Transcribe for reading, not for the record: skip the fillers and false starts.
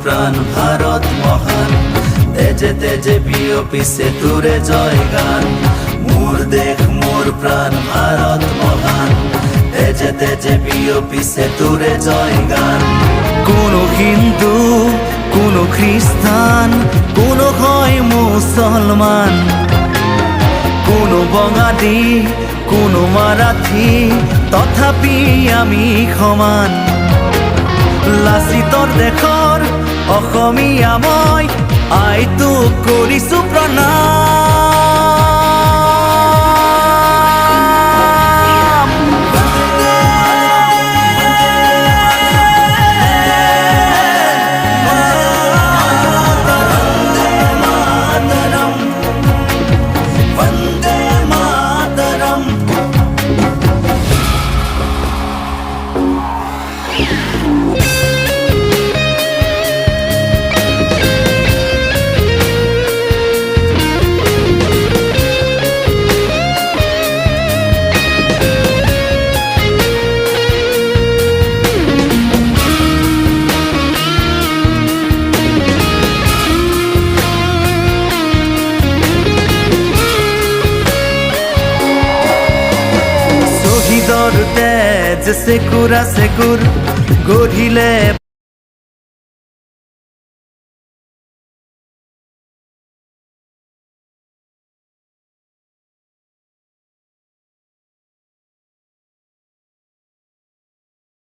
প্রাণ ভারত মহান, তেজে তেজে বিয়পিছে তুরে জয় গান। মোর দেশ মোর প্রাণ ভারত মহান, তেজে তেজে বিয়পিছে তুরে জয় গান। কোনো হিন্দু, কোনো খ্রিস্টান, কোনো হয় মুসলমান, কোনো বঙালী, কোনো মারাঠী, তথাপি আমি সমান। লাচিতৰ দেশৰ অসমীয়া মই, আইটোক কৰিছো প্ৰণাম। বন্দে মাতৰম। শহীদৰ তেজ চেকুৰা চেকুৰ, গঢ়িলে